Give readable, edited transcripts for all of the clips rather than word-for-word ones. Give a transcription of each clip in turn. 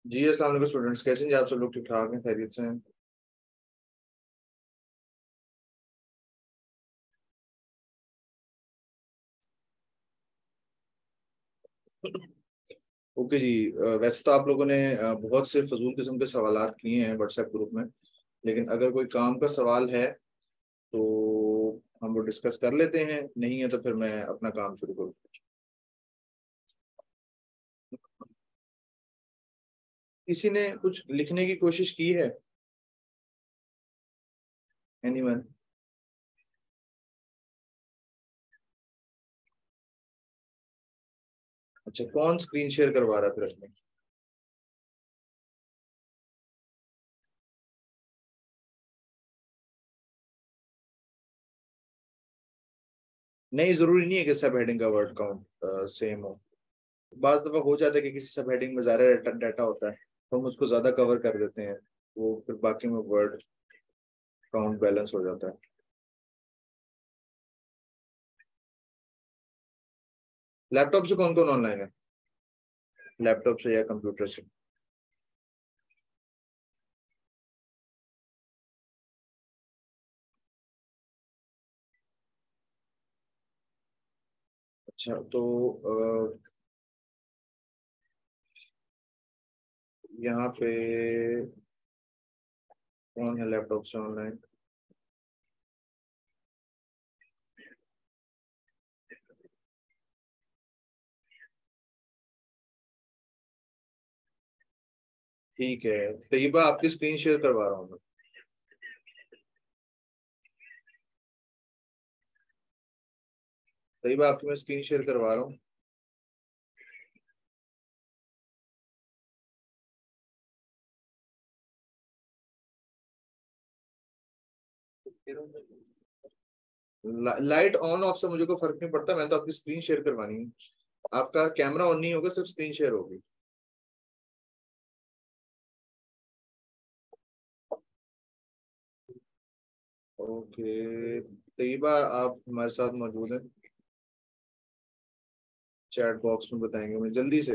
जी अस्सलाम वालेकुम स्टूडेंट्स, कैसे हैं जी? आप सब लोग ठीक ठाक हैं, खैरियत से हैं? ओके जी। वैसे तो आप लोगों ने बहुत से फजूल किस्म के सवालात किए हैं व्हाट्सएप ग्रुप में। लेकिन अगर कोई काम का सवाल है तो हम वो डिस्कस कर लेते हैं, नहीं है तो फिर मैं अपना काम शुरू करूँ। किसी ने कुछ लिखने की कोशिश की है? एनीवन? अच्छा, कौन स्क्रीन शेयर करवा रहा है फिर अपने? नहीं, जरूरी नहीं है कि सब हेडिंग का वर्ड काउंट सेम हो। बाज दफा हो जाता है कि किसी सब हेडिंग में ज्यादा डाटा होता है तो हम उसको ज्यादा कवर कर देते हैं, वो फिर बाकी में वर्ड काउंट बैलेंस हो जाता है। लैपटॉप से कौन कौन ऑनलाइन है? लैपटॉप से या कंप्यूटर से? अच्छा, तो यहाँ पे कौन है लैपटॉप से ऑनलाइन? ठीक है, तैयबा आपकी स्क्रीन शेयर करवा रहा हूँ मैं। तैयबा आपकी मैं स्क्रीन शेयर करवा रहा हूँ। लाइट ऑन ऑफ से मुझे को फर्क नहीं पड़ता, मैंने तो आपकी स्क्रीन शेयर करवानी है। आपका कैमरा ऑन नहीं होगा, सिर्फ स्क्रीन शेयर होगी। ओके, तैयबा आप हमारे साथ मौजूद हैं? चैट बॉक्स में बताएंगे मुझे जल्दी से।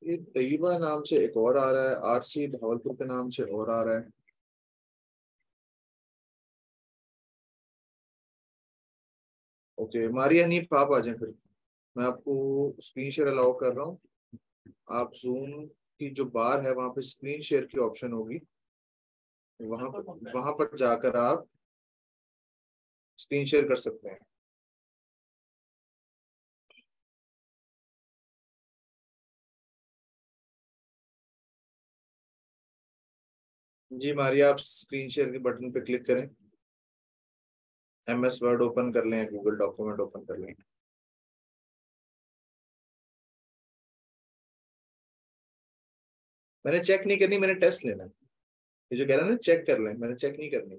ये तैयबा नाम से एक और आ रहा है, आरसी भावलपुर के नाम से और आ रहा है। ओके, मारिया हनीफ आप आ जाएं फिर। मैं आपको स्क्रीन शेयर अलाउ कर रहा हूँ। आप जूम की जो बार है वहां पे स्क्रीन शेयर की ऑप्शन होगी, वहां पर जाकर आप स्क्रीन शेयर कर सकते हैं। जी मारिया, आप स्क्रीन शेयर के बटन पे क्लिक करें। एमएस वर्ड ओपन कर लें, गूगल डॉक्यूमेंट ओपन कर लें। मैंने चेक नहीं करनी, मैंने टेस्ट लेना है। ये जो कह रहा है ना चेक कर लें, मैंने चेक नहीं करनी।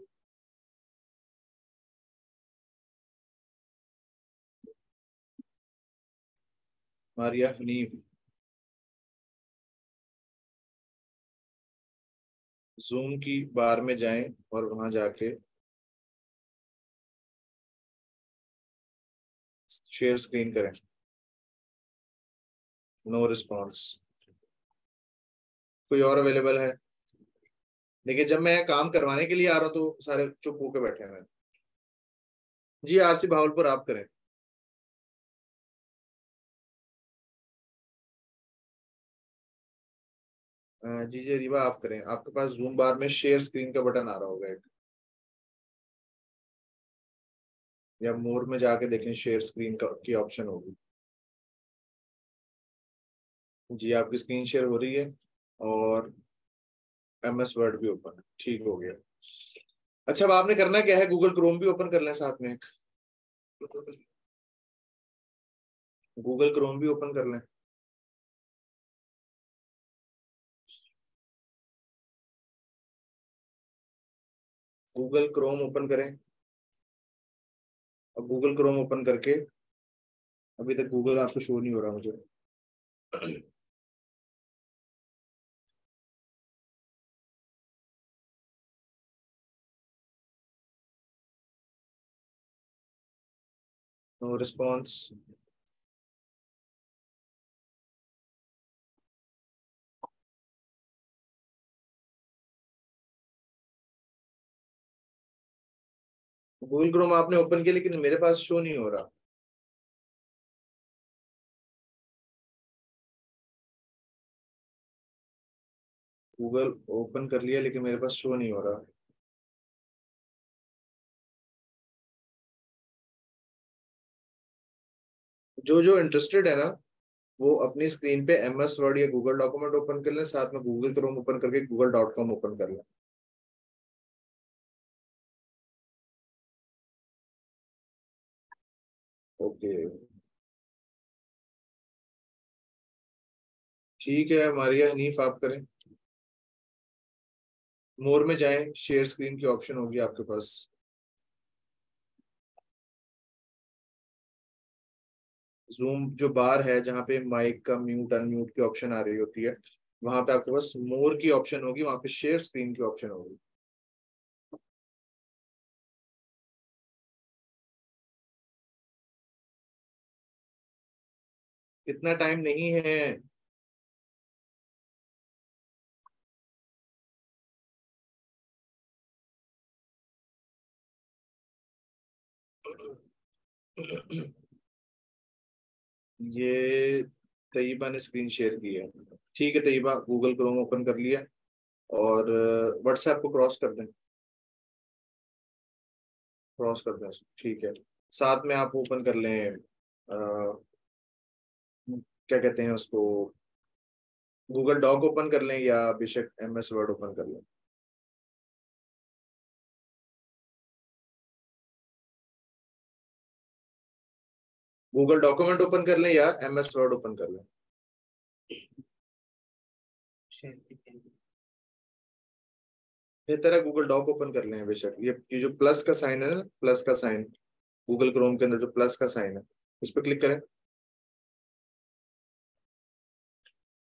मारिया हनीफ, जूम की बार में जाएं और वहां जाके शेयर स्क्रीन करें। No response. कोई और अवेलेबल है? देखिए, जब मैं काम करवाने के लिए आ रहा हूँ तो सारे चुप होके बैठे हुए हैं। जी आरसी भावलपुर आप करें। जी जी रीवा आप करें, आपके पास जूम बार में शेयर स्क्रीन का बटन आ रहा होगा एक, या मोर में जाके देखें शेयर स्क्रीन का की ऑप्शन होगी। जी आपकी स्क्रीन शेयर हो रही है और एमएस वर्ड भी ओपन है, ठीक हो गया। अच्छा, अब आपने करना क्या है, गूगल क्रोम भी ओपन कर लें साथ में। गूगल क्रोम भी ओपन कर लें। गूगल क्रोम ओपन करें। अब गूगल क्रोम ओपन करके, अभी तक गूगल आपको शो नहीं हो रहा मुझे। No response. गूगल क्रोम आपने ओपन किया लेकिन मेरे पास शो नहीं हो रहा। गूगल ओपन कर लिया लेकिन मेरे पास शो नहीं हो रहा। जो जो इंटरेस्टेड है ना, वो अपनी स्क्रीन पे MS वर्ड या गूगल डॉक्यूमेंट ओपन कर लें, साथ में गूगल क्रोम ओपन करके google.com ओपन कर लें। ओके, ठीक है मारिया हनीफ, आप करें। मोर में जाएं, शेयर स्क्रीन की ऑप्शन होगी आपके पास। जूम जो बार है जहाँ पे माइक का म्यूट अनम्यूट की ऑप्शन आ रही होती है, वहां पे आपके पास मोर की ऑप्शन होगी, वहां पे शेयर स्क्रीन की ऑप्शन होगी। इतना टाइम नहीं है। ये तैयबा ने स्क्रीन शेयर की है। ठीक है तैयबा, गूगल क्रोम ओपन कर लिया और व्हाट्सएप को क्रॉस कर दें। क्रॉस कर दें उसको, ठीक है। साथ में आप ओपन कर लें क्या कहते हैं उसको, गूगल डॉक ओपन कर लें या बेशक MS वर्ड ओपन कर लें। गूगल डॉक्यूमेंट ओपन कर लें या MS वर्ड ओपन कर लें। बेहतर है गूगल डॉक ओपन कर लें बेशक। ये जो प्लस का साइन है ना, प्लस का साइन, गूगल क्रोम के अंदर जो प्लस का साइन है, इस पर क्लिक करें।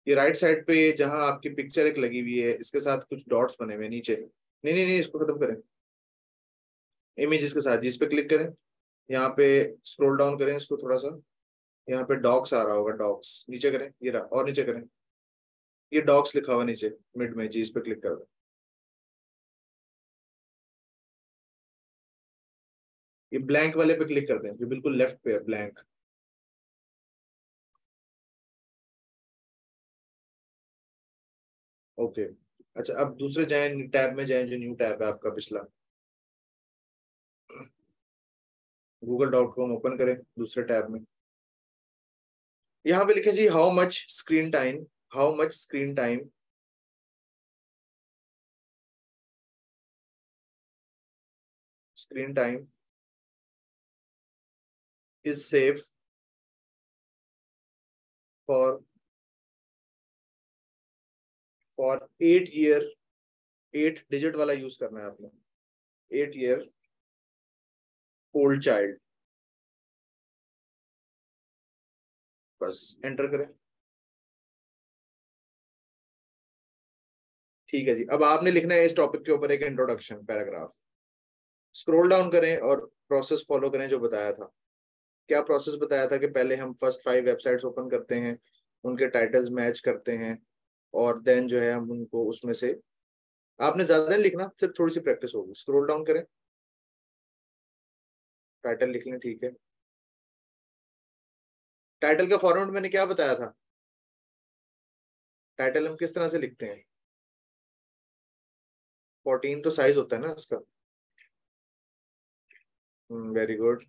ये राइट साइड पे जहां आपकी पिक्चर एक लगी हुई है, इसके साथ कुछ डॉट्स बने हुए हैं नीचे। नहीं नहीं नहीं, इसको खत्म करें। इमेजेस के साथ जिस पे क्लिक करें, यहाँ पे स्क्रॉल डाउन करें इसको थोड़ा सा। यहाँ पे डॉक्स आ रहा होगा, डॉक्स नीचे करें, ये रहा, और नीचे करें। ये डॉक्स लिखा हुआ नीचे मिड में जी, इस पे क्लिक कर दें। ये ब्लैंक वाले पे क्लिक कर दें जो बिल्कुल लेफ्ट पे है, ब्लैंक। ओके। अच्छा, अब दूसरे जाएं, टैब में जाएं जो न्यू टैब है आपका पिछला। google.com ओपन करें दूसरे टैब में। यहाँ पे लिखे जी how much screen time, how much screen time, screen time is safe for 8 year. 8 digit वाला यूज करना है आपने, 8 ईयर ओल्ड चाइल्ड। बस एंटर करें। ठीक है जी, अब आपने लिखना है इस टॉपिक के ऊपर एक इंट्रोडक्शन पैराग्राफ। स्क्रॉल डाउन करें और प्रोसेस फॉलो करें जो बताया था। क्या प्रोसेस बताया था कि पहले हम फर्स्ट 5 वेबसाइट्स ओपन करते हैं, उनके टाइटल्स मैच करते हैं, और देन जो है हम उनको उसमें से, आपने ज्यादा नहीं लिखना, सिर्फ थोड़ी सी प्रैक्टिस होगी। स्क्रॉल डाउन करें, टाइटल लिख लें, ठीक है। टाइटल का फॉर्मेट मैंने क्या बताया था, टाइटल हम किस तरह से लिखते हैं। 14 तो साइज होता है ना इसका। Very good.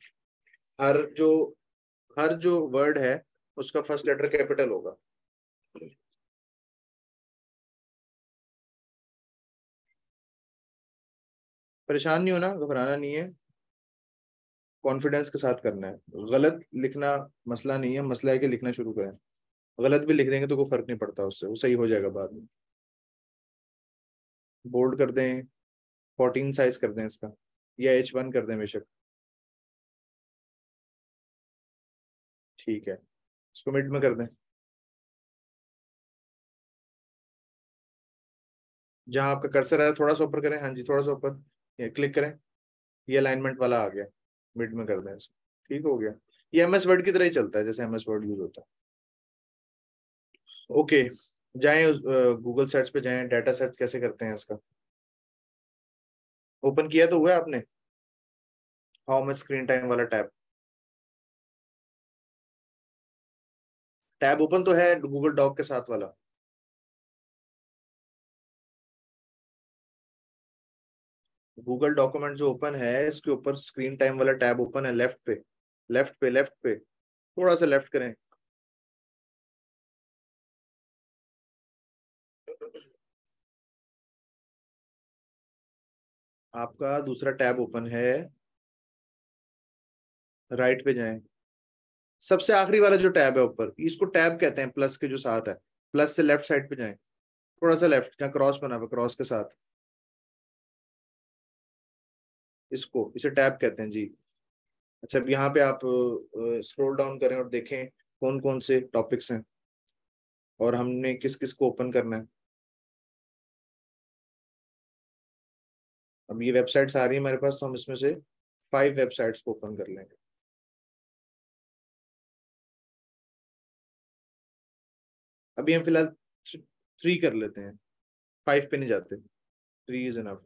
हर जो हर जो वर्ड है उसका फर्स्ट लेटर कैपिटल होगा। परेशान नहीं होना, घबराना नहीं है, कॉन्फिडेंस के साथ करना है। गलत लिखना मसला नहीं है, मसला है कि लिखना शुरू करें। गलत भी लिख देंगे तो कोई फर्क नहीं पड़ता, उससे वो सही हो जाएगा बाद में। बोल्ड कर दें, 14 साइज कर दें इसका, या H1 कर दें बेशक। ठीक है, इसको मिड में कर दें। जहां आपका कर्सर है थोड़ा सा ऊपर करें, हाँ जी थोड़ा सा ऊपर, ये क्लिक करें, ये अलाइनमेंट वाला आ गया, मिड में कर दें इसको। ठीक हो गया। ये MS वर्ड की तरह ही चलता है जैसे MS वर्ड यूज होता है। ओके, जाएं गूगल सर्च पे जाएं, डाटा सर्च कैसे करते हैं इसका। ओपन किया तो हुआ है आपने हाउ मच स्क्रीन टाइम वाला टैब? टैब ओपन तो है गूगल डॉक के साथ वाला? गूगल डॉक्यूमेंट जो ओपन है इसके ऊपर स्क्रीन टाइम वाला टैब ओपन है, लेफ्ट पे, लेफ्ट पे, लेफ्ट पे, थोड़ा सा लेफ्ट करें। आपका दूसरा टैब ओपन है, राइट पे जाएं। सबसे आखिरी वाला जो टैब है ऊपर, इसको टैब कहते हैं, प्लस के जो साथ है, प्लस से लेफ्ट साइड पे जाएं, थोड़ा सा लेफ्ट, जहाँ क्रॉस बना हुआ क्रॉस के साथ, इसको इसे टैब कहते हैं जी। अच्छा, अब यहाँ पे आप स्क्रॉल डाउन करें और देखें कौन कौन से टॉपिक्स हैं और हमने किस किस को ओपन करना है। अब ये वेबसाइट्स आ रही है हमारे पास, तो हम इसमें से 5 वेबसाइट्स को ओपन कर लेंगे। अभी हम फिलहाल 3 कर लेते हैं, 5 पे नहीं जाते, 3 इज इनफ।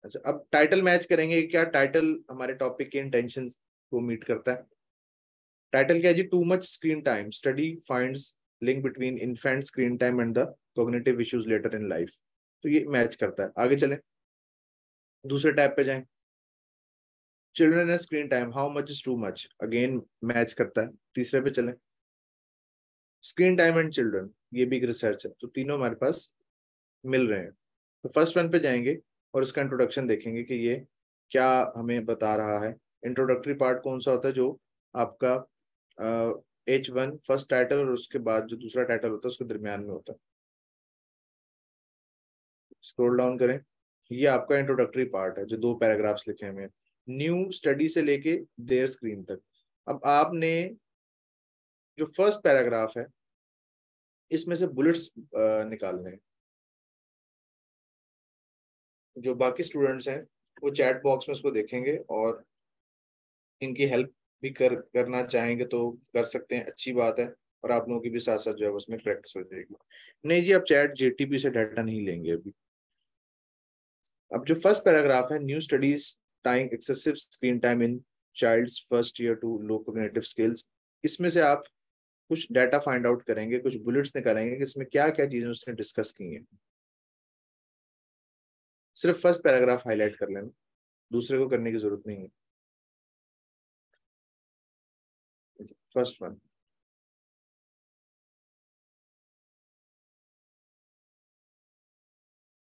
अच्छा, अब टाइटल मैच करेंगे, क्या टाइटल हमारे टॉपिक के इंटेंशन को मीट करता है? टाइटल क्या है जी? Too much screen time, study finds link between infant screen time and the cognitive issues later in life. तो ये मैच करता है। आगे चलें, दूसरे टैब पे जाएं, children and screen time, how much is too much, again match करता है। तीसरे पे चलें, स्क्रीन टाइम एंड चिल्ड्रन, ये भी एक रिसर्च है, तो तीनों हमारे पास मिल रहे हैं। तो फर्स्ट वन पे जाएंगे और इसका इंट्रोडक्शन देखेंगे कि ये क्या हमें बता रहा है। इंट्रोडक्टरी पार्ट कौन सा होता है? जो आपका H1 फर्स्ट टाइटल और उसके बाद जो दूसरा टाइटल होता है उसके दरमियान में होता है। स्क्रॉल डाउन करें, ये आपका इंट्रोडक्टरी पार्ट है जो 2 पैराग्राफ्स लिखे हुए हैं, न्यू स्टडी से लेके देयर स्क्रीन तक। अब आपने जो फर्स्ट पैराग्राफ है इसमें से बुलेट्स निकालने हैं। जो बाकी स्टूडेंट्स हैं वो चैट बॉक्स में उसको देखेंगे और इनकी हेल्प भी करना चाहेंगे तो कर सकते हैं, अच्छी बात है। और आप लोगों की भी साथ साथ जो है उसमें प्रैक्टिस हो जाएगी। नहीं जी, आप चैट JTP से डाटा नहीं लेंगे अभी। अब जो फर्स्ट पैराग्राफ है, new studies time excessive screen time in childs first year to low cognitive skills, इसमें से आप कुछ डाटा फाइंड आउट करेंगे, कुछ बुलेट्स निकालेंगे कि इसमें क्या क्या चीजें उसने डिस्कस की हैं। सिर्फ फर्स्ट पैराग्राफ हाईलाइट कर लेना, दूसरे को करने की जरूरत नहीं है। फर्स्ट वन,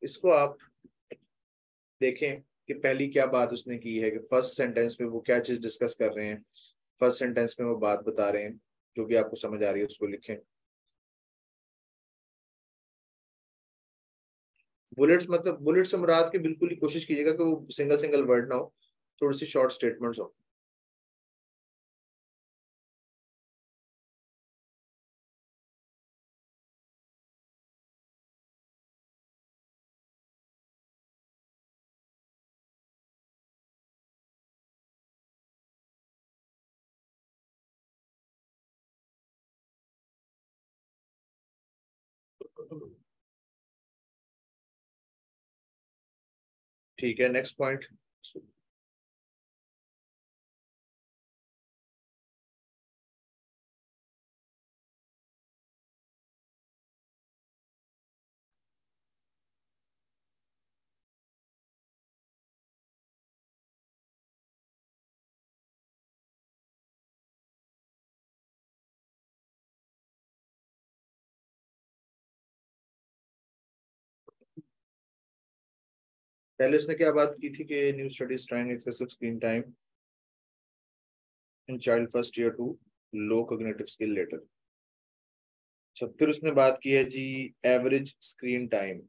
इसको आप देखें कि पहली क्या बात उसने की है, कि फर्स्ट सेंटेंस में वो क्या चीज डिस्कस कर रहे हैं, फर्स्ट सेंटेंस में वो बात बता रहे हैं, जो भी आपको समझ आ रही है उसको लिखें। बुलेट्स मतलब बुलेट से मुराद के बिल्कुल ही कोशिश कीजिएगा कि वो सिंगल सिंगल वर्ड ना हो, थोड़ी सी शॉर्ट स्टेटमेंट्स हो। ठीक है, नेक्स्ट पॉइंट। पहले उसने क्या बात की थी कि new studies trying excessive screen time in child first year to low cognitive skill later. अच्छा, फिर उसने बात की है जी एवरेज स्क्रीन टाइम।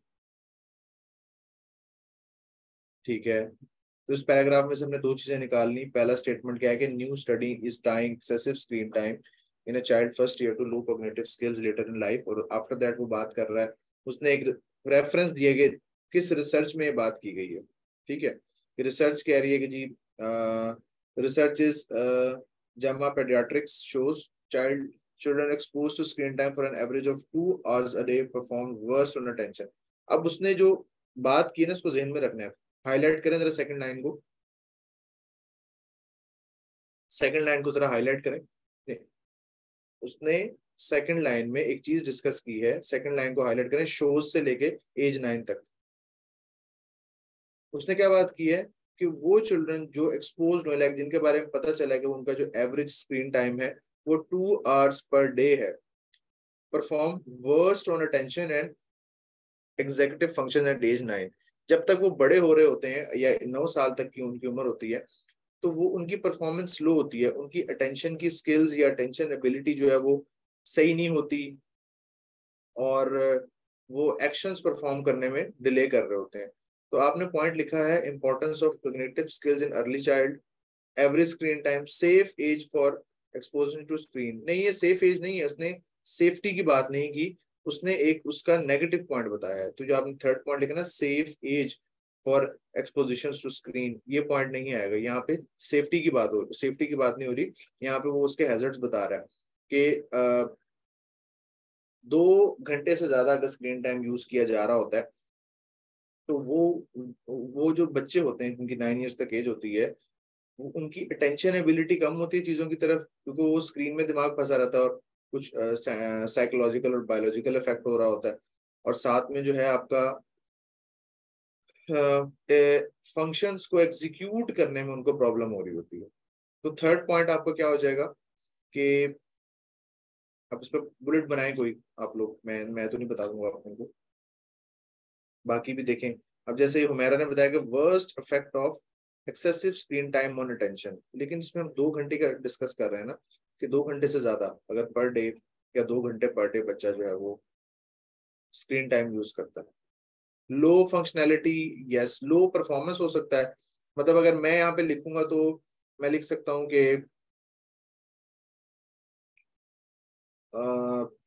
ठीक है, तो इस पैराग्राफ में से हमने 2 चीजें निकालनी। पहला स्टेटमेंट क्या है कि new study is tying excessive screen time in a child first year to low cognitive skills later in life, और आफ्टर दैट वो बात कर रहा है, उसने एक रेफरेंस दिए गए किस रिसर्च में ये बात की गई है। ठीक है, रिसर्च कह रही है कि जी research is JAMA Pediatrics shows children exposed to screen time for an average of 2 hours a day perform worse on attention. अब उसने जो बात की ना उसको जहन में रखना है, हाईलाइट करें जरा सेकंड लाइन को, सेकंड लाइन को जरा हाईलाइट करें। नहीं, उसने सेकंड लाइन में एक चीज डिस्कस की है, सेकंड लाइन को हाईलाइट करें, शोज से लेके एज 9 तक। उसने क्या बात की है कि वो चिल्ड्रन जो एक्सपोज हुए, लाइक जिनके बारे में पता चला कि उनका जो एवरेज स्क्रीन टाइम है वो 2 hours पर डे है, perform worst on attention and executive function at age 9। जब तक वो बड़े हो रहे होते हैं या 9 साल तक की उनकी उम्र होती है, तो वो उनकी परफॉर्मेंस स्लो होती है, उनकी अटेंशन की स्किल्स या अटेंशन एबिलिटी जो है वो सही नहीं होती, और वो एक्शंस परफॉर्म करने में डिले कर रहे होते हैं। तो आपने पॉइंट लिखा है importance of cognitive skills in early child, average screen time, safe age for exposing to screen. नहीं, ये सेफ एज नहीं है, उसने सेफ्टी की बात नहीं की, उसने एक उसका नेगेटिव पॉइंट बताया है। तो जो आपने थर्ड पॉइंट लिखा ना, safe age for exposition to screen, ये पॉइंट नहीं आएगा यहाँ पे। सेफ्टी की बात हो, सेफ्टी की बात नहीं हो रही यहाँ पे, वो उसके हैजर्ड्स बता रहा है कि 2 घंटे से ज्यादा अगर स्क्रीन टाइम यूज किया जा रहा होता है, तो वो जो बच्चे होते हैं जिनकी 9 years तक एज होती है, उनकी अटेंशन एबिलिटी कम होती है चीजों की तरफ, क्योंकि वो स्क्रीन में दिमाग फंसा रहता है, और कुछ साइकोलॉजिकल और बायोलॉजिकल इफेक्ट हो रहा होता है, और साथ में जो है आपका फंक्शंस को एग्जीक्यूट करने में उनको प्रॉब्लम हो रही होती है। तो थर्ड पॉइंट आपका क्या हो जाएगा कि अब इस पर बुलेट बनाए कोई आप लोग, मैं तो नहीं बता दूंगा आप लोगों को, बाकी भी देखें। अब जैसे हुमैरा ने बताया कि worst effect of excessive screen time on attention, लेकिन इसमें हम 2 घंटे का डिस्कस कर रहे हैं ना, कि 2 घंटे से ज्यादा अगर पर डे या 2 घंटे पर डे बच्चा जो है वो स्क्रीन टाइम यूज करता है। लो फंक्शनैलिटी, यस, लो परफॉर्मेंस हो सकता है। मतलब अगर मैं यहाँ पे लिखूंगा तो मैं लिख सकता हूँ कि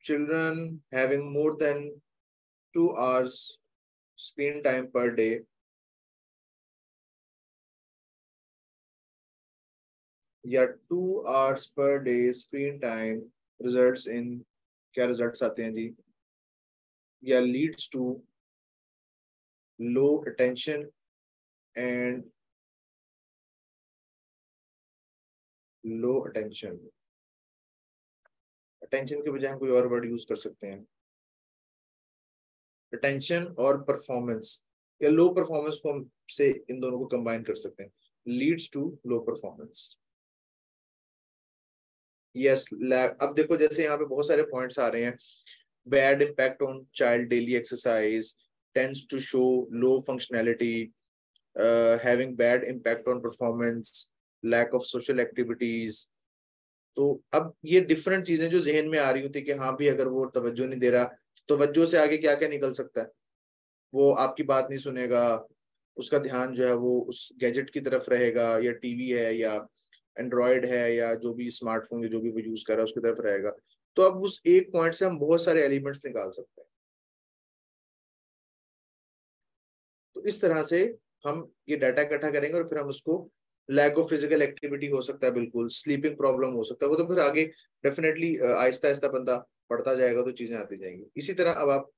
children having more than 2 hours screen time per day, या 2 hours पर day screen time results in, क्या रिजल्ट्स आते हैं जी, या leads to low attention and low attention. Attention के बजाय हम कोई और वर्ड यूज कर सकते हैं, अटेंशन और परफॉर्मेंस, या लो परफॉर्मेंस को हम से इन दोनों को कंबाइन कर सकते हैं, leads to low performance. Yes, अब देखो जैसे यहाँ पे बहुत सारे पॉइंट्स आ रहे हैं, bad impact on child daily exercise, tends to show low functionality, having bad impact on performance, lack of social activities. तो अब ये डिफरेंट चीजें जो जहन में आ रही होती है कि हाँ भी अगर वो तवज्जो नहीं दे रहा, तवज्जो से आगे क्या क्या निकल सकता है, वो आपकी बात नहीं सुनेगा, उसका ध्यान जो है वो उस गैजेट की तरफ रहेगा, या टीवी है या एंड्रॉयड है या जो भी स्मार्टफोन है जो भी वो यूज कर रहा है उसकी तरफ रहेगा। तो अब उस एक पॉइंट से हम बहुत सारे एलिमेंट्स निकाल सकते हैं। तो इस तरह से हम ये डाटा इकट्ठा करेंगे, और फिर हम उसको, लैक ऑफ फिजिकल एक्टिविटी हो सकता है, बिल्कुल स्लीपिंग प्रॉब्लम हो सकता है, वो तो फिर आगे डेफिनेटली आहिस्ता आहिस्ता बंदा पढ़ता जाएगा तो चीजें आती जाएंगी। इसी तरह अब आप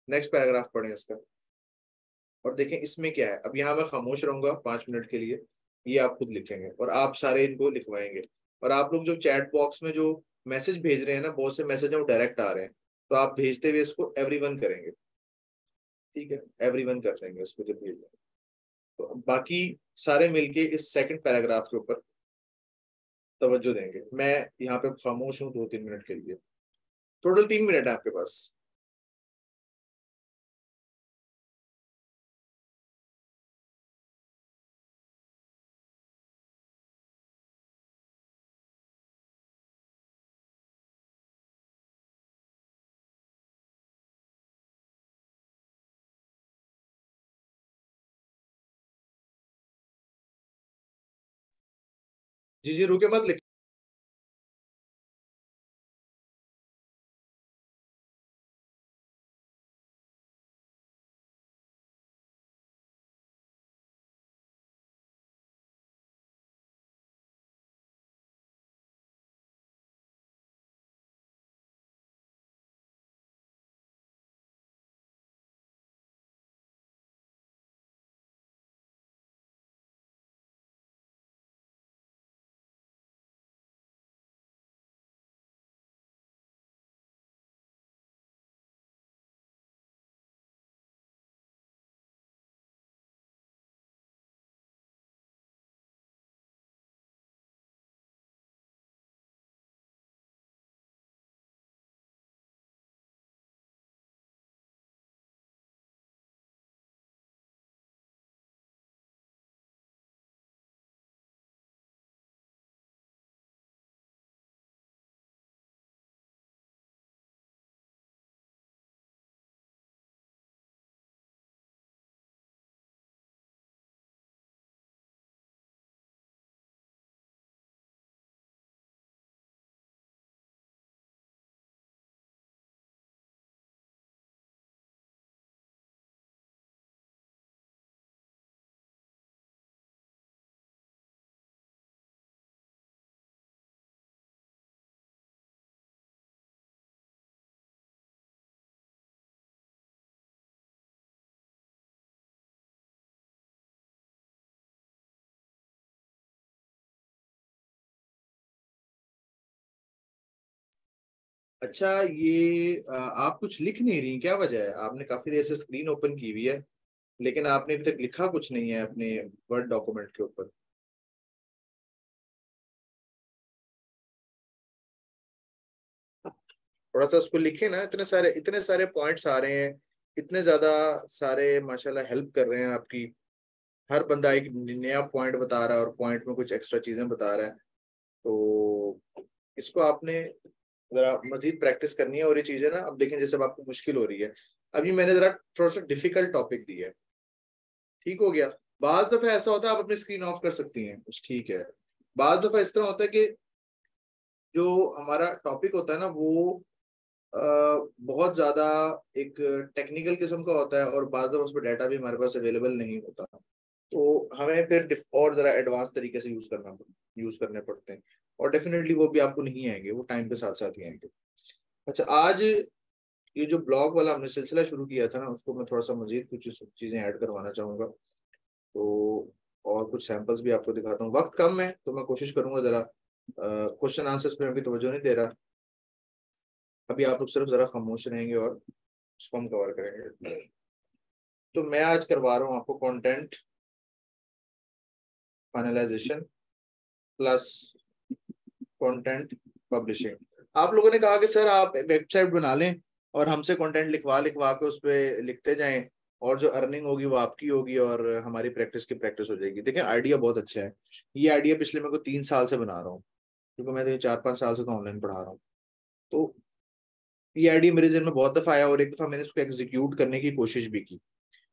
नेक्स्ट पैराग्राफ पढ़ें इसका, और देखें इसमें क्या है। अब यहाँ मैं खामोश रहूंगा 5 मिनट के लिए, ये आप खुद लिखेंगे और आप सारे इनको लिखवाएंगे। और आप लोग जो चैट बॉक्स में जो मैसेज भेज रहे हैं ना, बहुत से मैसेज हैं वो डायरेक्ट आ रहे हैं, तो आप भेजते हुए इसको एवरीवन करेंगे, ठीक है, एवरीवन कर देंगे इसको जब भेज देंगे। तो बाकी सारे मिलके इस सेकंड पैराग्राफ के ऊपर तवज्जो देंगे। मैं यहाँ पे खामोश हूँ 2-3 मिनट के लिए, टोटल 3 मिनट है आपके पास। जी जी, रुके मत, लिख। अच्छा, ये आप कुछ लिख नहीं रही, क्या वजह है? आपने काफी देर से स्क्रीन ओपन की हुई है, लेकिन आपने अभी तक लिखा कुछ नहीं है अपने वर्ड डॉक्यूमेंट के ऊपर। थोड़ा सा उसको लिखे ना, इतने सारे पॉइंट्स आ रहे हैं, इतने ज्यादा सारे माशाल्लाह हेल्प कर रहे हैं आपकी। हर बंदा एक नया पॉइंट बता रहा है और पॉइंट में कुछ एक्स्ट्रा चीजें बता रहा है। तो इसको आपने जरा मजीद प्रैक्टिस करनी है। और ये चीजें ना, अब देखें जैसे अब आपको मुश्किल हो रही है, अभी मैंने जरा थोड़ा सा डिफिकल्ट टॉपिक दिया है, ठीक हो गया। बाज दफा ऐसा होता है, आप अपनी स्क्रीन ऑफ कर सकती हैं, कुछ ठीक है। बाज दफा इस तरह होता है कि जो हमारा टॉपिक होता है ना, वो बहुत ज्यादा एक टेक्निकल किस्म का होता है, और बाज दफा उस पर डाटा भी हमारे पास अवेलेबल नहीं होता। तो हमें फिर और जरा एडवांस तरीके से यूज करने पड़ते हैं, और डेफिनेटली वो भी आपको नहीं आएंगे, वो टाइम के साथ साथ ही आएंगे। अच्छा, आज ये जो ब्लॉग वाला हमने सिलसिला शुरू किया था ना, उसको मैं थोड़ा सा मजीद कुछ चीजें ऐड करवाना चाहूंगा। तो और कुछ सैंपल्स भी आपको दिखाता हूँ। वक्त कम है तो मैं कोशिश करूंगा जरा क्वेश्चन आंसर्स पे अभी तवज्जो नहीं दे रहा। अभी आप लोग सिर्फ जरा खामोश रहेंगे और उसको हम कवर करेंगे। तो मैं आज करवा रहा हूँ आपको content finalisation plus content publishing. आप लोगों ने कहा कि सर आप वेबसाइट बना लें और हमसे कंटेंट लिखवा लिखवा के उस पर लिखते जाएं, और जो अर्निंग होगी वो आपकी होगी और हमारी प्रैक्टिस की प्रैक्टिस हो जाएगी। देखिए, आइडिया बहुत अच्छा है। ये आइडिया पिछले मैं को 3 साल से बना रहा हूँ, क्योंकि मैं तो 4-5 साल से तो ऑनलाइन पढ़ा रहा हूँ। तो ये आइडिया मेरे जहन में बहुत दफा आया, और एक दफा मैंने इसको एग्जीक्यूट करने की कोशिश भी की।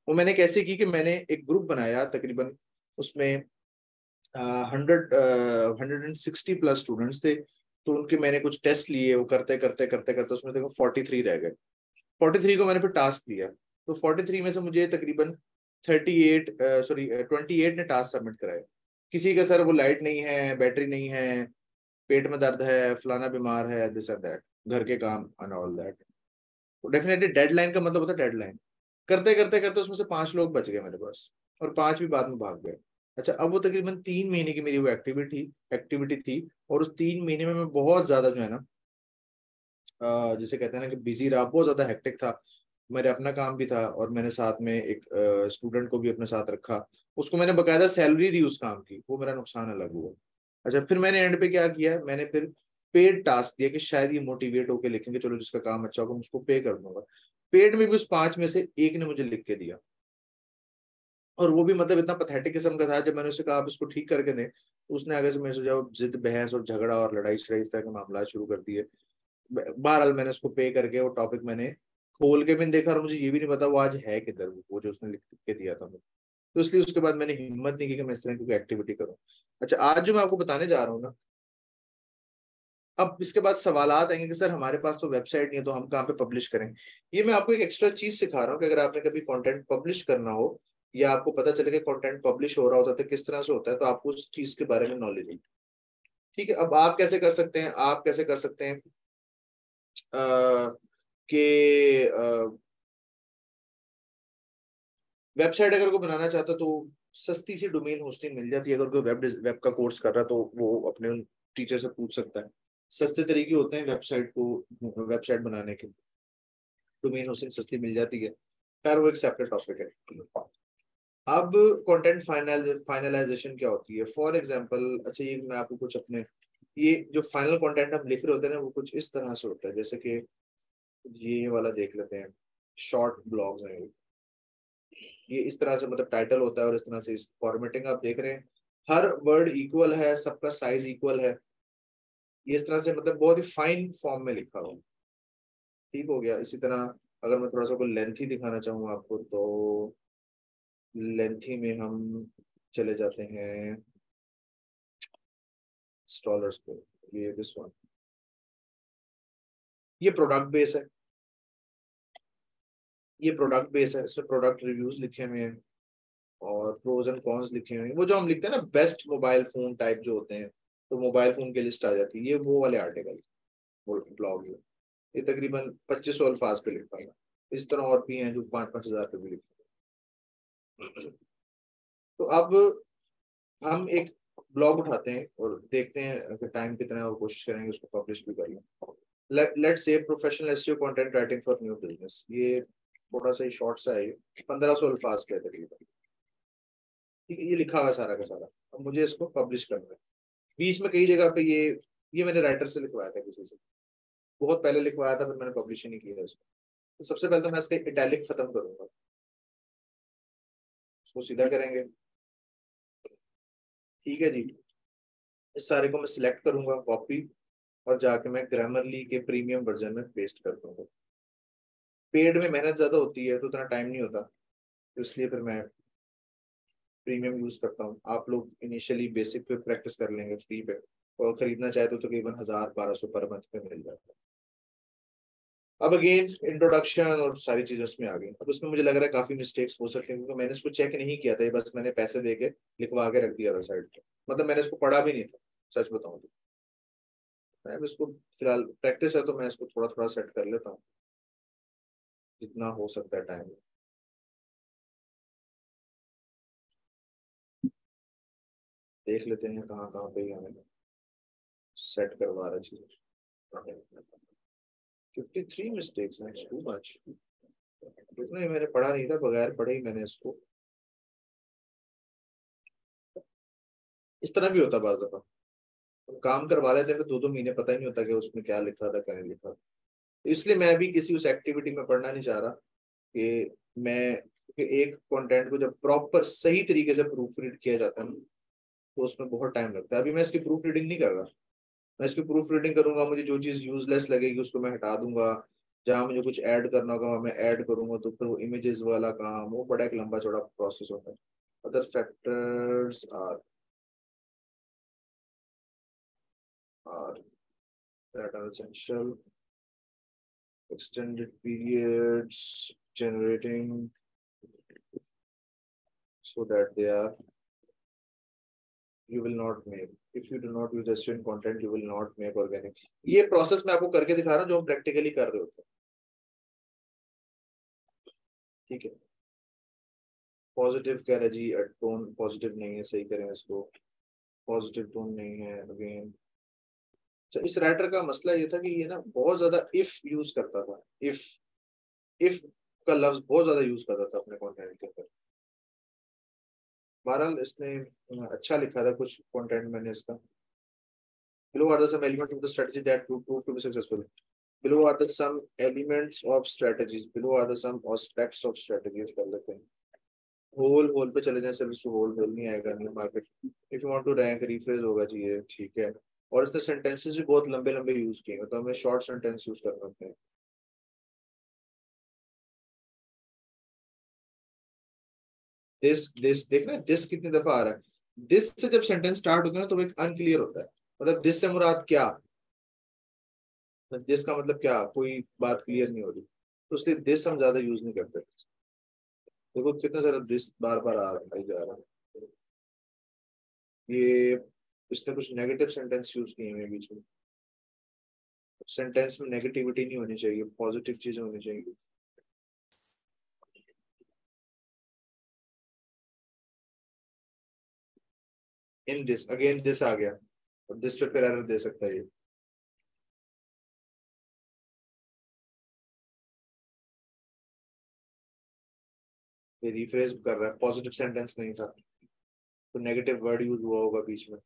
वो मैंने कैसे की कि मैंने एक ग्रुप बनाया, तकरीबन उसमें 160+ स्टूडेंट्स थे। तो उनके मैंने कुछ टेस्ट लिए, वो करते करते करते करते उसमें देखो 43 रह गए। 43 को मैंने फिर टास्क दिया। तो 43 में से मुझे तकरीबन 28 ने टास्क सबमिट कराए। किसी का सर वो लाइट नहीं है, बैटरी नहीं है, पेट में दर्द है, फलाना बीमार है, दिस एंड दैट, घर के काम एंड ऑल दैट। तो डेफिनेटली डेडलाइन का मतलब होता है डेडलाइन। करते करते करते उसमें से 5 लोग बच गए मेरे पास, और 5 भी बाद में भाग गए। अच्छा, अब वो तकरीबन 3 महीने की मेरी वो एक्टिविटी थी। और उस 3 महीने में मैं बहुत ज्यादा जो है ना, जिसे कहते हैं ना कि बिजी रहा, बहुत ज्यादा हेक्टिक था। मेरे अपना काम भी था, और मैंने साथ में एक स्टूडेंट को भी अपने साथ रखा। उसको मैंने बकायदा सैलरी दी उस काम की, वो मेरा नुकसान अलग हुआ। अच्छा, फिर मैंने एंड पे क्या किया, मैंने फिर पेड टास्क दिया कि शायद ये मोटिवेट होकर लिखेंगे, चलो जिसका काम अच्छा होगा मैं उसको पे कर दूंगा। पेड में भी उस 5 में से एक ने मुझे लिख के दिया, और वो भी मतलब इतना पथेटिक किस्म का था। जब मैंने उससे कहा आप इसको ठीक करके दें, तो उसने आगे से मेरे से जो जिद बहस और झगड़ा और लड़ाई शड़ाई इस तरह के मामला शुरू कर दिए। बहरहाल मैंने उसको पे करके वो टॉपिक मैंने खोल के भी नहीं देखा, और मुझे ये भी नहीं पता वो आज है किधर, वो जो उसने लिख के दिया था मुझे। तो इसलिए उसके बाद मैंने हिम्मत नहीं की कि मैं इस तरह की कोई एक्टिविटी करूँ। अच्छा, आज जो मैं आपको बताने जा रहा हूँ ना, अब इसके बाद सवालात आएंगे कि सर हमारे पास तो वेबसाइट नहीं है, तो हम कहाँ पे पब्लिश करें। ये मैं आपको एक एक्स्ट्रा चीज सिखा रहा हूँ कि अगर आपने कभी कंटेंट पब्लिश करना हो, या आपको पता चले कि कंटेंट पब्लिश हो रहा होता है तो किस तरह से होता है, तो आपको उस चीज के बारे में नॉलेज है। ठीक है, अब आप कैसे कर सकते हैं, आप कैसे कर सकते हैं कि वेबसाइट अगर कोई बनाना चाहता है तो सस्ती सी डोमेन होस्टिंग मिल जाती है। अगर कोई वेब का कोर्स कर रहा है तो वो अपने टीचर से पूछ सकता है। सस्ते तरीके होते हैं वेबसाइट बनाने के, डोमेन होस्टिंग सस्ती मिल जाती है। खैर वो एक सेपरेट टॉपिक है। अब कंटेंट फाइनलाइजेशन क्या होती है, फॉर एग्जांपल। अच्छा, ये मैं आपको कुछ अपने, ये जो फाइनल कंटेंट हम लिख रहे होते हैं ना, वो कुछ इस तरह से होता है, जैसे कि ये वाला देख लेते हैं। शॉर्ट ब्लॉग्स हैं ये इस तरह से, मतलब टाइटल होता है और इस तरह से इस फॉर्मेटिंग आप देख रहे हैं। हर वर्ड इक्वल है, सबका साइज इक्वल है, ये इस तरह से मतलब बहुत ही फाइन फॉर्म में लिखा हुआ। ठीक हो गया। इसी तरह अगर मैं थोड़ा सा कोई लेंथी दिखाना चाहूँ आपको, तो लेंथी में हम चले जाते हैं स्टॉलर्स पे। ये दिस वन, ये प्रोडक्ट बेस है। ये प्रोडक्ट बेस है, इसमें प्रोडक्ट रिव्यूज लिखे हुए हैं और प्रोज एंड कॉन्स लिखे हुए हैं। वो जो हम लिखते हैं ना, बेस्ट मोबाइल फोन टाइप जो होते हैं, तो मोबाइल फोन की लिस्ट आ जाती है, ये वो वाले आर्टिकल ब्लॉग है। ये तकरीबन 2500 अल्फाज पे लिखता है। इस तरह और भी हैं जो 5-5 हज़ार पे भी लिखते हैं। तो अब हम एक ब्लॉग उठाते हैं और देखते हैं कि टाइम कितना है, और कोशिश करेंगे उसको पब्लिश भी कर लें। Let's say professional SEO content writing for new business, ये थोड़ा सा ही शॉर्ट सा है, 1500 अल्फाज के तकरीबन। ठीक है, ये लिखा हुआ है सारा का सारा। अब मुझे इसको पब्लिश करना है। बीच में कई जगह पे ये मैंने राइटर से लिखवाया था, किसी से बहुत पहले लिखवाया था, फिर मैंने पब्लिश ही नहीं किया इसको। तो सबसे पहले तो मैं इसका इटैलिक खत्म करूंगा, उसको सीधा करेंगे। ठीक है जी, इस सारे को मैं सिलेक्ट करूंगा, कॉपी, और जाके मैं ग्रामरली के प्रीमियम वर्जन में पेस्ट कर दूंगा। पेड में मेहनत ज्यादा होती है तो उतना टाइम नहीं होता, तो इसलिए फिर मैं प्रीमियम यूज करता हूँ। आप लोग इनिशियली बेसिक पे प्रैक्टिस कर लेंगे फ्री पे, और खरीदना चाहे तो तकरीबन 1000-1200 पर मंथ पे मिल जाता है। अब अगेन इंट्रोडक्शन और सारी चीजें उसमें आ गई। अब उसमें मुझे लग रहा है काफी मिस्टेक्स हो सकते हैं, क्योंकि मैंने इसको चेक नहीं किया था, ये बस मैंने पैसे दे के लिखवा के रख दिया था साइड पे। मतलब मैंने इसको पढ़ा भी नहीं था, सच बताऊं तो। मैं अब इसको फिलहाल प्रैक्टिस है तो मैं इसको थोड़ा थोड़ा सेट कर लेता हूँ जितना हो सकता है टाइम। देख लेते हैं कहाँ कहाँ पे हमें सेट करवा रहा है चीजें। 53 मिस्टेक्स, दैट्स टू मच। इतना ही मैंने पढ़ा नहीं था, बगैर पढ़े ही मैंने इसको। इस तरह भी होता बाज दफा, तो काम करवा लेते हैं, फिर 2-2 महीने पता ही नहीं होता कि उसमें क्या लिखा था क्या नहीं लिखा। इसलिए मैं भी किसी उस एक्टिविटी में पढ़ना नहीं चाह रहा कि मैं, कि एक कंटेंट को जब प्रॉपर सही तरीके से प्रूफ रीड किया जाता है ना, तो उसमें बहुत टाइम लगता है। अभी मैं इसकी प्रूफ रीडिंग नहीं कर रहा। मैं इसकी प्रूफ रीडिंग करूंगा, मुझे जो चीज यूजलेस लगेगी उसको मैं हटा दूंगा। जहां मुझे कुछ ऐड करना होगा वहां मैं ऐड करूंगा, तो फिर वो इमेजेस वाला काम वो बड़ा एक लंबा चौड़ा प्रोसेस होता है। Other factors are that are essential, extended periods generating, so that they are, you will not make, if you do not use SEO content you will not make organic। ये प्रोसेस मैं आपको करके दिखा रहा हूँ जो हम प्रैक्टिकली कर रहे होते हैं। ठीक है, पॉजिटिव कह रहा है जी, टोन पॉजिटिव नहीं है, सही करें इसको। पॉजिटिव टोन नहीं है अगेन। अच्छा, इस राइटर का मसला ये था कि ये ना बहुत ज्यादा इफ यूज करता था। इफ का लफ्ज बहुत ज्यादा यूज करता था अपने कंटेंट के अंदर। बहरहाल इसने अच्छा लिखा था कुछ कंटेंट मैंने इसका। Below are the some elements of the strategy that prove to be successful. Below are the some elements of strategies. Below are the some aspects of strategies कर लेते हैं। होल पे चले जाएं, सर्विस टू होल नहीं आएगा, नहीं market. If you want to rank refresh होगा चाहिए, ठीक है। और इसने सेंटेंसेस भी बहुत लंबे लंबे यूज किए, तो हमें शॉर्ट सेंटेंस यूज करना होते हैं। दिस देखना, दिस कितनी दफा आ रहा है। दिस से जब सेंटेंस स्टार्ट होता है ना तो वो एक अनक्लियर होता है। मतलब दिस से मुराद क्या, दिस का मतलब क्या, कोई बात क्लियर नहीं हो रही, तो उसके दिस हम ज्यादा यूज नहीं करते। देखो कितना सारा दिस बार बार आ रहा है, जा रहा है। ये इसने कुछ नेगेटिव सेंटेंस यूज किए हैं बीच में। सेंटेंस में नेगेटिविटी नहीं होनी चाहिए, पॉजिटिव चीजें होनी चाहिए। इन दिस, अगेन दिस आ गया, और दिस पे फिर एरर दे सकता है ये। रिफ्रेश कर रहा है, पॉजिटिव सेंटेंस नहीं था तो नेगेटिव वर्ड यूज हुआ होगा बीच में।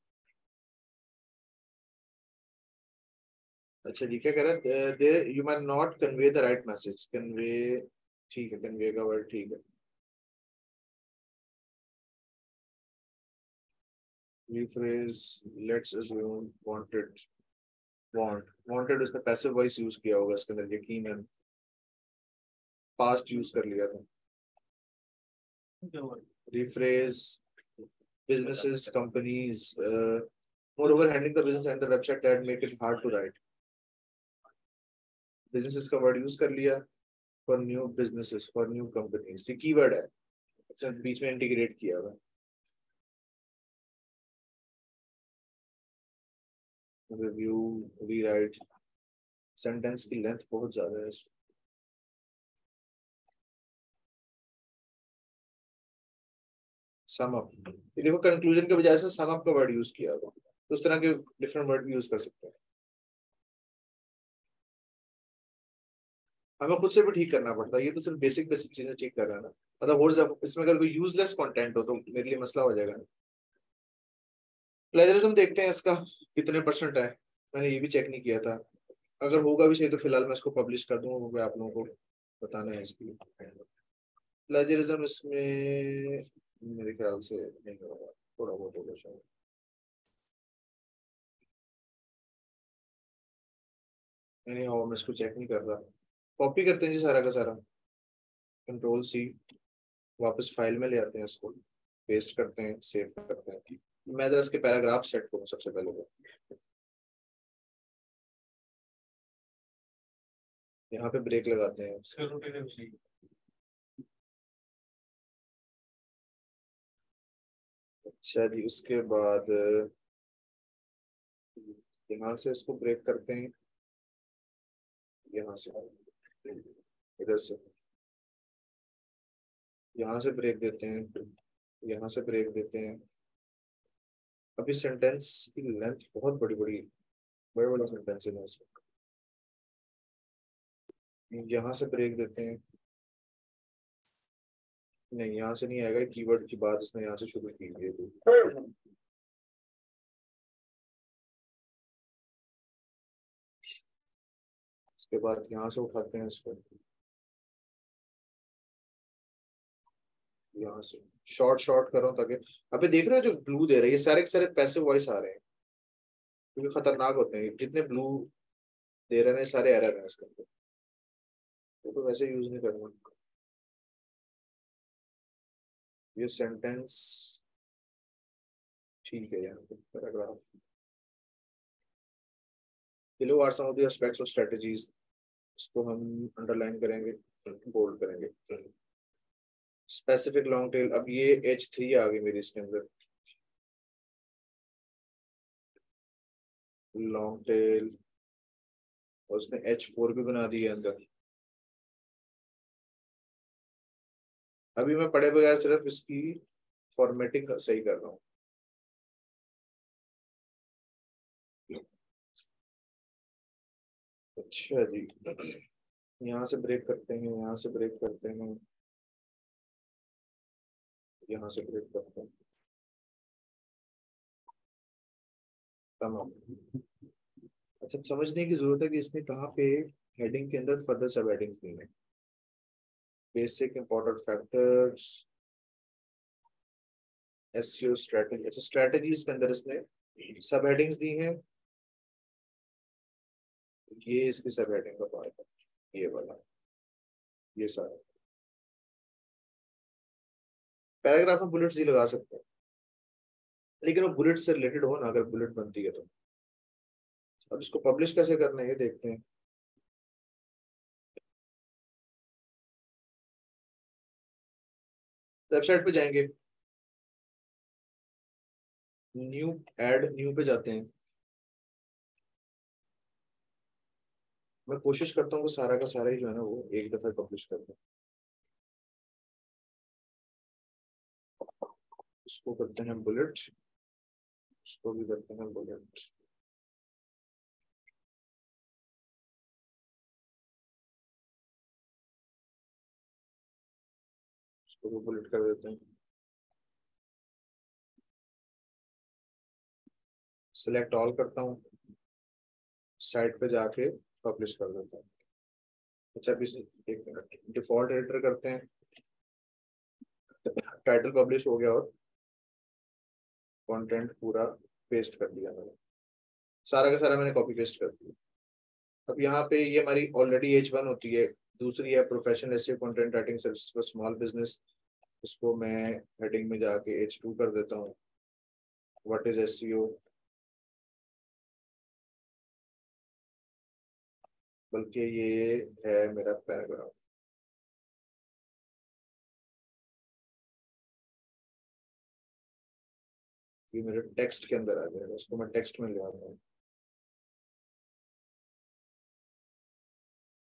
अच्छा जी, क्या कह रहा है, they you man not convey the right message, convey, ठीक है, कन्वे का वर्ड ठीक है। Refresh, let's assume wanted, wanted उसने पैसिव वॉइस यूज किया होगा इसके अंदर यकीनन, पास्ट यूज कर लिया था। Refresh, businesses, companies, moreover handling the business and the website that make it hard to write। businesses का वर्ड यूज कर लिया, for new businesses, for new companies, ये कीवर्ड है, इसने बीच में इंटीग्रेट किया हुआ। रिव्यू, रीराइट, सेंटेंस की लेंथ बहुत ज्यादा है इसमें। सम अप, ये देखो कंक्लूजन के बजाय से सम अप का वर्ड यूज किया हुआ, तो उस तरह के डिफरेंट वर्ड यूज कर सकते हैं। हमें खुद से भी ठीक करना पड़ता है। ये तो सिर्फ बेसिक बेसिक चीजें ठीक कर रहा है ना, मतलब और इसमें अगर कोई यूजलेस कंटेंट हो तो मेरे लिए मसला हो जाएगा। प्लेजरिज्म देखते हैं इसका कितने परसेंट है, मैंने ये भी चेक नहीं किया था। अगर होगा भी सही तो फिलहाल मैं इसको पब्लिश कर दूंगा, क्योंकि आप लोगों को बताना है इसकी। प्लेजरिज्म इसमें मेरे ख्याल से नहीं होगा, थोड़ा बहुत होगा शायद। नहीं हो, मैं इसको चेक नहीं कर रहा। कॉपी करते हैं जी सारा का सारा, कंट्रोल C, वापस फाइल में ले आते हैं इसको, पेस्ट करते हैं, सेव करते हैं। मैं जरा इसके पैराग्राफ सेट करूँ सबसे पहले तो। यहाँ पे ब्रेक लगाते हैं। अच्छा जी, उसके बाद यहाँ से इसको ब्रेक करते हैं, यहाँ से, इधर से, यहाँ से ब्रेक देते हैं, यहाँ से ब्रेक देते हैं। अभी सेंटेंस की लेंथ बहुत बड़ी बड़ी, बड़े बड़े सेंटेंस है इसमें। यहाँ से ब्रेक देते हैं, नहीं यहाँ से नहीं आएगा, कीवर्ड की बात इसने यहाँ से शुरू की है। उसके बाद यहाँ से उठाते हैं इसको, यहाँ से शॉर्ट शॉर्ट करो ताकि, अबे देख रहे हो जो ब्लू दे रहे हैं ये सारे के सारे पैसिव वॉइस आ रहे हैं, क्योंकि खतरनाक होते हैं जितने ब्लू दे रहे हैं, सारे एरर हैं इसके अंदर, तो वैसे यूज नहीं करना। ये सेंटेंस ठीक है, यहाँ पे paragraph, below are some of the aspects of strategies, इसको हम अंडरलाइन करेंगे, बोल्ड करेंगे। स्पेसिफिक लॉन्ग टेल, अब ये H3 आ गई मेरी इसके अंदर, लॉन्ग टेल, और उसने H4 भी बना दी है अंदर। अभी मैं पढ़े बगैर सिर्फ इसकी फॉर्मेटिंग सही कर रहा हूँ। अच्छा जी, यहाँ से ब्रेक करते हैं, यहाँ से ब्रेक करते हैं, यहाँ से ब्रेक करते हैं, तमाम। अच्छा, समझने की जरूरत है कि इसने कहाँ पे हेडिंग के अंदर फर्दर सब हेडिंग्स दी है। Basic important factors, SEO strategy, अच्छा स्ट्रेटजीज के अंदर इसने सब हेडिंग्स दी हैं। ये इसकी सब हेडिंग का पार्ट है, ये वाला, ये सारा। पैराग्राफ में बुलेट्स ही लगा सकते हैं, लेकिन वो बुलेट से रिलेटेड हो ना, अगर बुलेट बनती है तो। अब इसको पब्लिश कैसे करना है ये देखते हैं। वेबसाइट पे जाएंगे, न्यू, ऐड न्यू पे जाते हैं। मैं कोशिश करता हूँ कि सारा का सारा ही जो है ना वो एक दफा पब्लिश कर दूं। उसको करते हैं बुलेट, उसको भी करते हैं बुलेट। उसको भी बुलेट कर देते हैं। सिलेक्ट ऑल करता हूँ, साइट पे जाके पब्लिश कर देता हूँ। अच्छा अभी एक मिनट, डिफॉल्ट एडिटर करते हैं। टाइटल पब्लिश हो गया और कंटेंट पूरा पेस्ट कर दिया मैंने, सारा का सारा मैंने कॉपी पेस्ट कर दिया। अब यहाँ पे ये हमारी ऑलरेडी H1 होती है। दूसरी है professional SEO content writing services for small business, इसको मैं हेडिंग में जाके H2 कर देता हूँ। व्हाट इज एसईओ, बल्कि ये है मेरा पैराग्राफ, ये मेरे टेक्स्ट के अंदर आ जाएगा, उसको मैं टेक्स्ट में ले आता हूँ।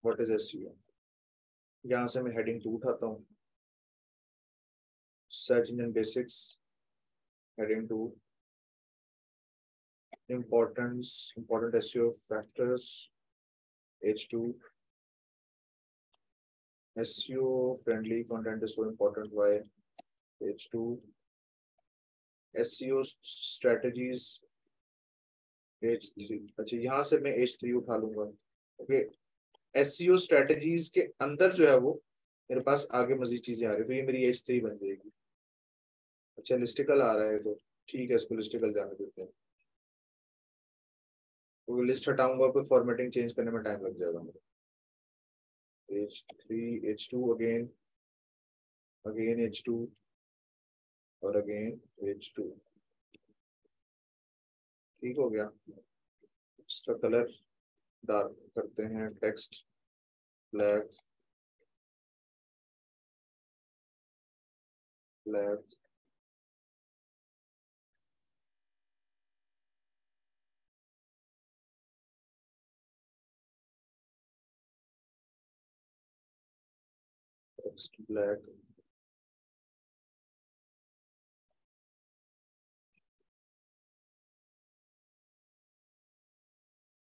व्हाट इज एसईओ, यहाँ से मैं हेडिंग 2 उठाता हूँ, search engine basics, heading 2, important SEO factors, H2, SEO friendly content is so important. Why? Page 2. SEO strategies, H3। अच्छा, यहाँ से मैं H3 उठा लूंगा। ओके, SEO स्ट्रेटजीज के अंदर जो है वो मेरे पास आगे मजीद चीजें आ रही है, तो ये मेरी H3 बन जाएगी। अच्छा, लिस्टिकल आ रहा है तो ठीक है, इसको लिस्टिकल जाने देते हैं। तो लिस्ट हटाऊंगा, फिर फॉर्मेटिंग चेंज करने में टाइम लग जाएगा मुझे। H3, H2 again, again H2 और अगेन H2। ठीक हो गया। इसका कलर डार्क करते हैं, text black, black, text black.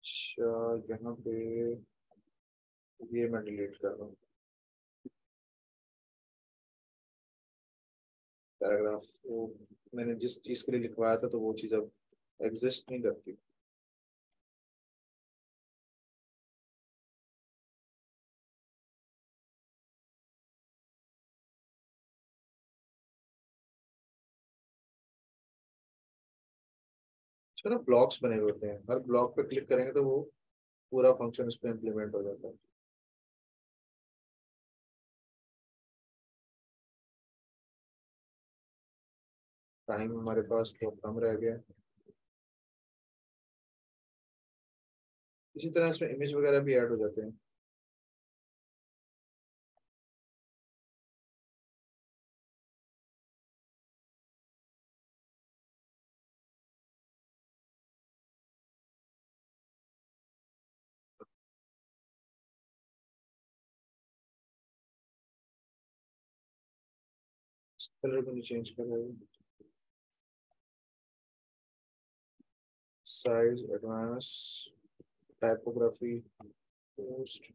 अच्छा, यहाँ पे ये मैं डिलीट कर रहा हूँ पैराग्राफ। वो मैंने जिस चीज के लिए लिखवाया था तो वो चीज अब एग्जिस्ट नहीं करती। इसमें ना ब्लॉक्स बने हुए होते हैं, हर ब्लॉक पे क्लिक करेंगे तो वो पूरा फंक्शन उस पर इम्प्लीमेंट हो जाता है। टाइम हमारे पास तो कम रह गया। इसी तरह इसमें इमेज वगैरह भी ऐड हो जाते हैं। कलर को नहीं चेंज कर रहे हैं। Size, advance, typography, post.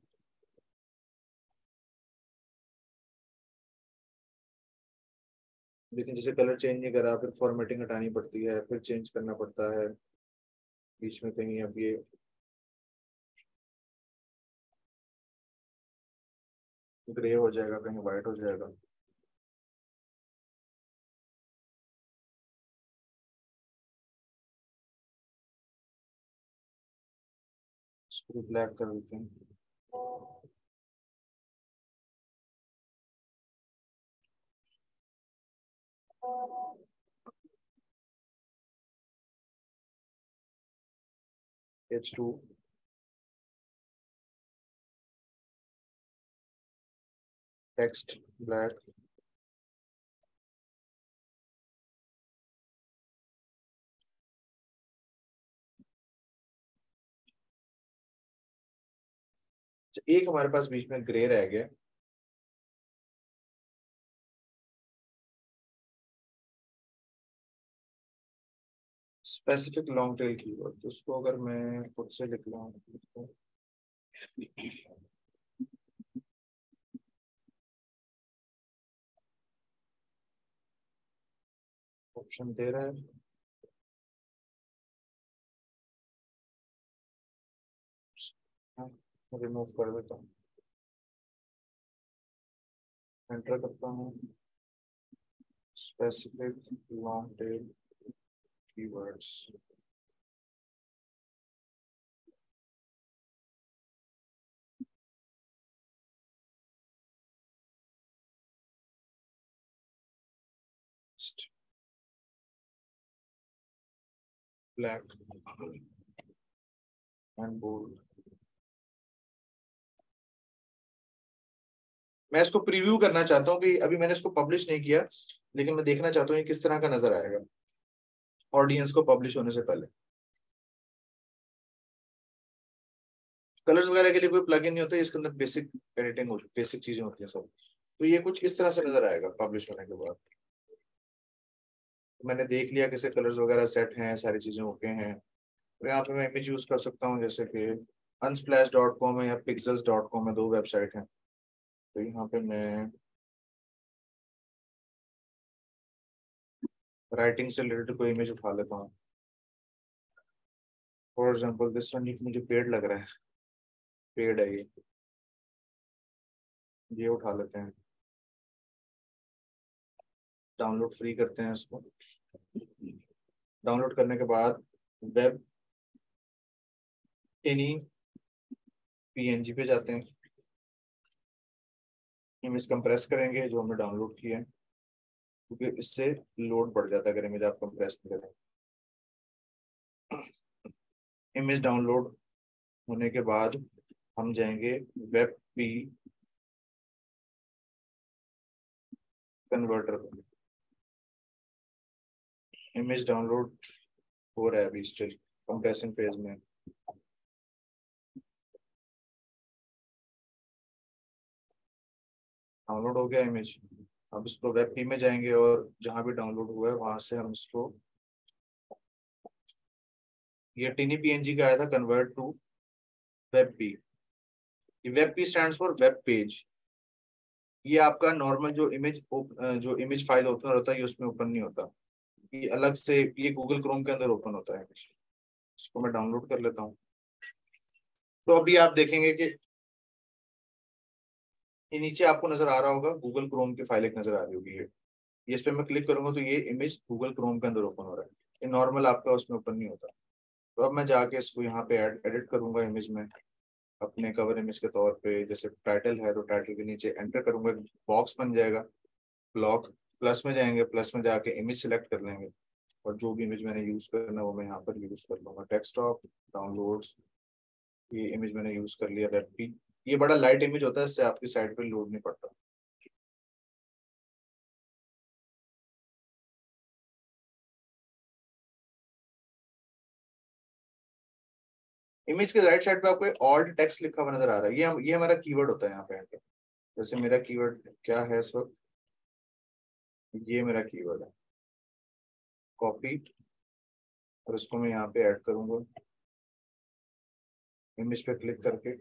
लेकिन जैसे कलर चेंज नहीं करा, फिर फॉर्मेटिंग हटानी पड़ती है, फिर चेंज करना पड़ता है बीच में कहीं। अब ये ग्रे हो जाएगा, कहीं व्हाइट हो जाएगा। इसको ब्लैक कर देते हैं। H2, text black. एक हमारे पास बीच में ग्रे रह गया। स्पेसिफिक लॉन्ग टेल कीवर्ड, तो उसको अगर मैं खुद से लिख लूँ तो ऑप्शन दे रहा है। रिमूव कर देता हूँ, एंटर करता हूँ। Specific long tail keywords. Black and bold. मैं इसको प्रीव्यू करना चाहता हूँ कि अभी मैंने इसको पब्लिश नहीं किया, लेकिन मैं देखना चाहता हूँ ये किस तरह का नजर आएगा ऑडियंस को पब्लिश होने से पहले। कलर्स वगैरह के लिए कोई प्लगइन नहीं होता, इसके अंदर बेसिक एडिटिंग होती है, बेसिक चीजें होती हैं सब। तो ये कुछ इस तरह से नजर आएगा पब्लिश होने के बाद। मैंने देख लिया कैसे कलर्स वगैरह सेट हैं, सारी चीजें ओके हैं। तो यहाँ पे मैं इमेज यूज कर सकता हूँ, जैसे कि unsplash.com है या pixels.com है, दो वेबसाइट हैं। तो यहाँ पे मैं राइटिंग से रिलेटेड कोई इमेज उठा लेता हूँ। फॉर एग्जाम्पल दिस वन, मुझे पेड़ लग रहा है, पेड़ है ये उठा लेते हैं। डाउनलोड फ्री करते हैं इसको। डाउनलोड करने के बाद वेब इन्हीं पीएनजी पे जाते हैं, इमेज कंप्रेस करेंगे जो हमने डाउनलोड किया है, क्योंकि इससे लोड बढ़ जाता है अगर इमेज आप कंप्रेस नहीं करें। इमेज डाउनलोड होने के बाद हम जाएंगे वेब पी कन्वर्टर पे। इमेज डाउनलोड हो रहा है अभी, स्टिल कंप्रेसिंग फेज में। डाउनलोड हो गया इमेज। अब इसको वेब पी में जाएंगे और जहां भी डाउनलोड हुआ है वहां से हम इसको, ये टीनी पीएनजी का आया था, convert to web P. Web P stands for web page. ये आपका नॉर्मल जो इमेज फाइल ओपनर होता है ये उसमें ओपन नहीं होता, ये अलग से, ये गूगल क्रोम के अंदर ओपन होता है। इसको मैं डाउनलोड कर लेता हूँ। तो अभी आप देखेंगे कि ये नीचे आपको नजर आ रहा होगा, गूगल क्रोम की फाइल एक नजर आ रही होगी ये इस पे मैं क्लिक करूंगा तो ये इमेज गूगल क्रोम के अंदर ओपन हो रहा है, ये नॉर्मल आपका उसमें ओपन नहीं होता। तो अब मैं जाके इसको यहाँ पे एडिट करूंगा इमेज में, अपने कवर इमेज के तौर पे। जैसे टाइटल है तो टाइटल के नीचे एंटर करूंगा, बॉक्स बन जाएगा। ब्लॉक प्लस में जाएंगे, प्लस में जाके इमेज सिलेक्ट कर लेंगे और जो भी इमेज मैंने यूज करना है वो मैं यहाँ पर यूज कर लूंगा। डेस्कटॉप डाउनलोड्स, ये इमेज मैंने यूज कर लिया वेब पी। ये बड़ा लाइट इमेज होता है, इससे आपकी साइट पे लोड नहीं पड़ता। इमेज के राइट साइड पे आपको ऑल्ट टेक्स्ट लिखा हुआ नजर आ रहा है, ये हमारा कीवर्ड होता है यहाँ पे। जैसे मेरा कीवर्ड क्या है इस वक्त, ये मेरा कीवर्ड है, कॉपी, और इसको मैं यहाँ पे ऐड करूंगा इमेज पे क्लिक करके।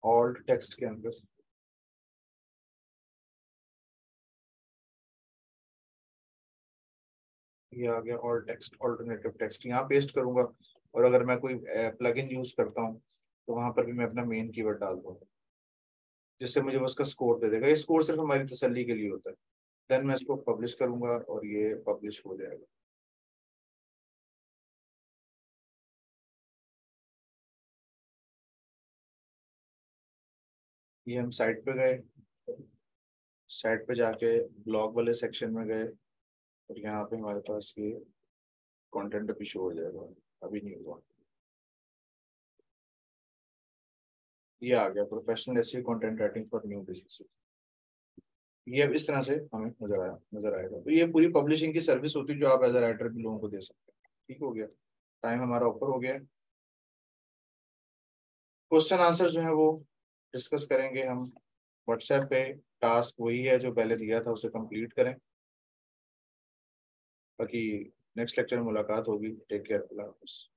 ऑल्ट टेक्स्ट के अंदर ये आ गया, ऑल टेक्स्ट ऑल्टरनेटिव टेक्स्ट, यहाँ पेस्ट करूंगा। और अगर मैं कोई प्लगइन यूज करता हूँ तो वहां पर भी मैं अपना मेन कीवर्ड डाल दूंगा, जिससे मुझे वो उसका स्कोर दे देगा। ये स्कोर सिर्फ हमारी तसल्ली के लिए होता है। देन मैं इसको पब्लिश करूंगा और ये पब्लिश हो जाएगा। ये हम साइट पे गए, साइट पे जाके ब्लॉग वाले सेक्शन में गए और यहाँ पे हमारे पास ये कंटेंट अभी शो हो जाएगा, अभी नहीं हुआ। ये आ गया, professional SEO content writing for new business. ये अब इस तरह से हमें नजर आएगा। तो ये पूरी पब्लिशिंग की सर्विस होती है जो आप एज अ राइटर भी लोगों को दे सकते हैं। ठीक हो गया, टाइम हमारा ऊपर हो गया। क्वेश्चन आंसर जो है वो डिस्कस करेंगे हम व्हाट्सएप पे। टास्क वही है जो पहले दिया था, उसे कंप्लीट करें। बाकी नेक्स्ट लेक्चर में मुलाकात होगी। टेक केयर, अल्लाह हाफिज़।